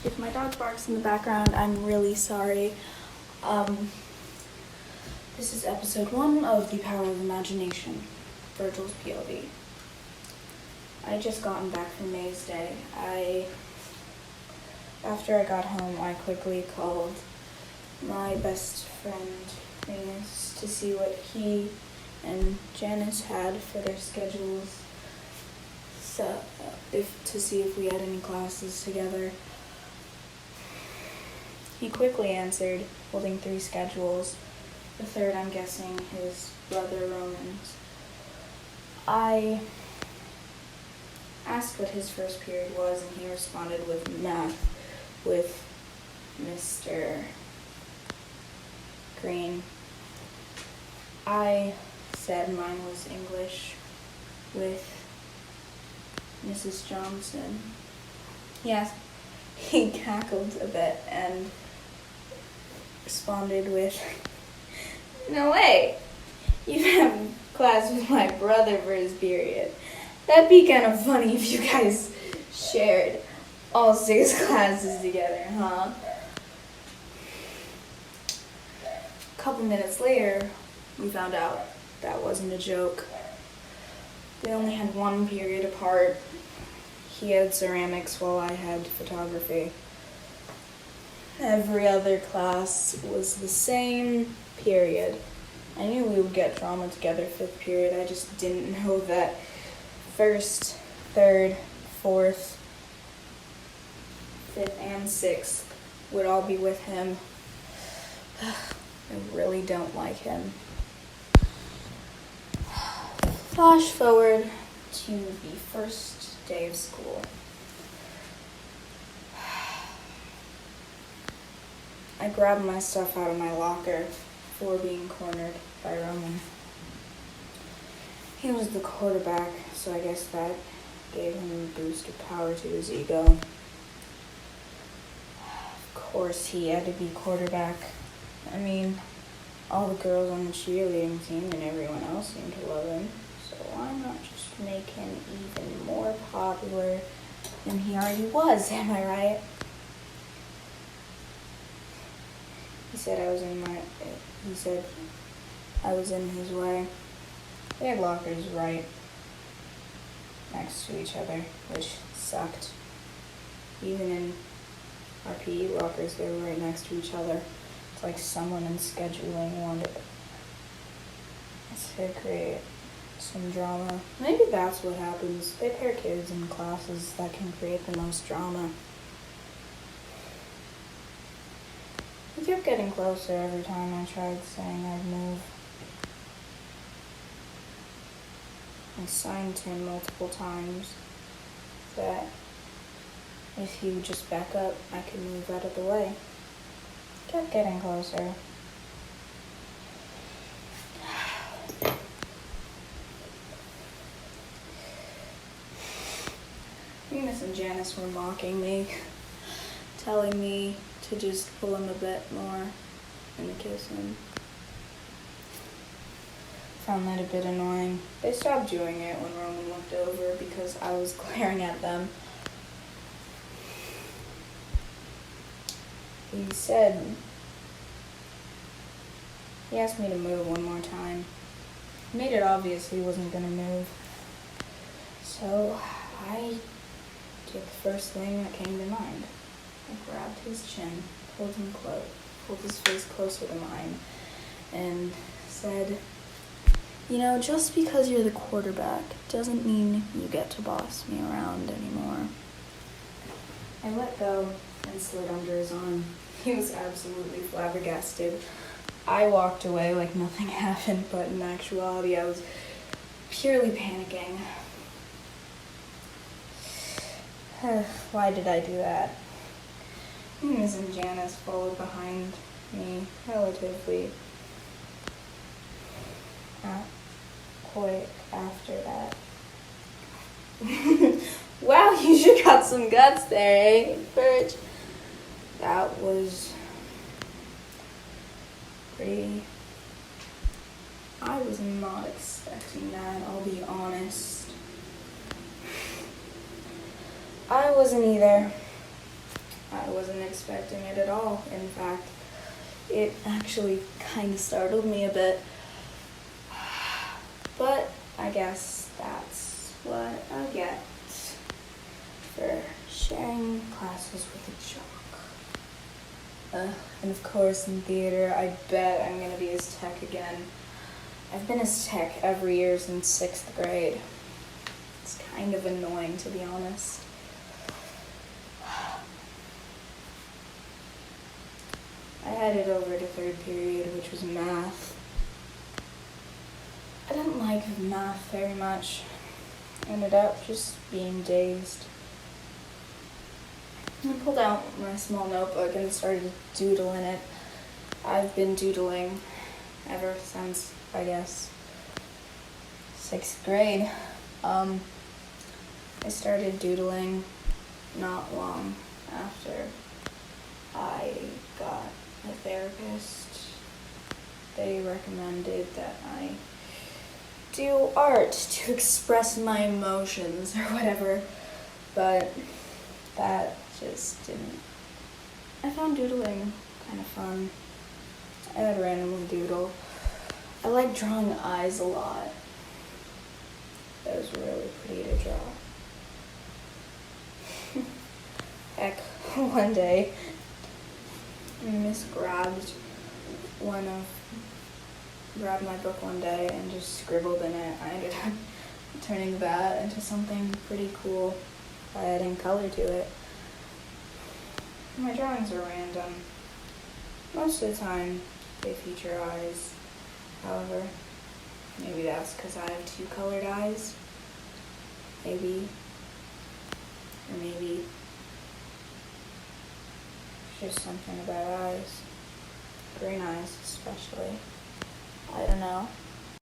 If my dog barks in the background, I'm really sorry. This is episode 1 of The Power of Imagination, Virgil's POV. I just gotten back from Maze Day. After I got home, I quickly called my best friend, Venus, to see what he and Janice had for their schedules, to see if we had any classes together. He quickly answered, holding 3 schedules. The third, I'm guessing, his brother Roman's. I asked what his first period was, and he responded with math with Mr. Green. I said mine was English with Mrs. Johnson. He cackled a bit and responded with, "No way, you have class with my brother for his period. That'd be kind of funny if you guys shared all 6 classes together, huh?" A couple minutes later, we found out that wasn't a joke. They only had 1 period apart. He had ceramics while I had photography. Every other class was the same period. I knew we would get drama together 5th period. I just didn't know that 1st, 3rd, 4th, 5th, and 6th would all be with him. I really don't like him. Flash forward to the first day of school. I grabbed my stuff out of my locker before being cornered by Roman. He was the quarterback, so I guess that gave him a boost of power to his ego. Of course he had to be quarterback. I mean, all the girls on the cheerleading team and everyone else seemed to love him, so why not just make him even more popular than he already was, am I right? He said I was in his way. They had lockers right next to each other, which sucked. Even in our PE lockers, they were right next to each other. It's like someone in scheduling wanted to create some drama. Maybe that's what happens. They pair kids in classes that can create the most drama. He kept getting closer every time I tried saying I'd move. I signed to him multiple times that if he would just back up, I could move out of the way. Kept getting closer. Venus and Janice were mocking me, telling me to just pull him a bit more and kiss him. Found that a bit annoying. They stopped doing it when Roman looked over because I was glaring at them. He asked me to move one more time. He made it obvious he wasn't gonna move. So I did the first thing that came to mind. I grabbed his chin, pulled his face closer to mine, and said, "You know, just because you're the quarterback doesn't mean you get to boss me around anymore." I let go and slid under his arm. He was absolutely flabbergasted. I walked away like nothing happened, but in actuality I was purely panicking. Why did I do that? Venus and Janice followed behind me relatively quick after that. Wow, you sure got some guts there, eh, Birch? That was pretty... I was not expecting that, I'll be honest. I wasn't either. I wasn't expecting it at all. In fact, it actually kind of startled me a bit. But I guess that's what I get for sharing classes with a jock. And of course in theater, I bet I'm gonna be as tech again. I've been as tech every year since 6th grade. It's kind of annoying, to be honest. I headed over to 3rd period, which was math. I didn't like math very much. Ended up just being dazed. I pulled out my small notebook and started doodling it. I've been doodling ever since, I guess, 6th grade. I started doodling not long after I got a therapist. They recommended that I do art to express my emotions or whatever, but that just didn't. I found doodling kind of fun. I would randomly doodle. I like drawing eyes a lot. That was really pretty to draw. Heck, one day, Miss grabbed my book one day and just scribbled in it. I ended up turning that into something pretty cool by adding color to it. My drawings are random. Most of the time, they feature eyes. However, maybe that's because I have 2 colored eyes. Maybe. Or maybe it's just something about eyes. Green eyes especially. I don't know.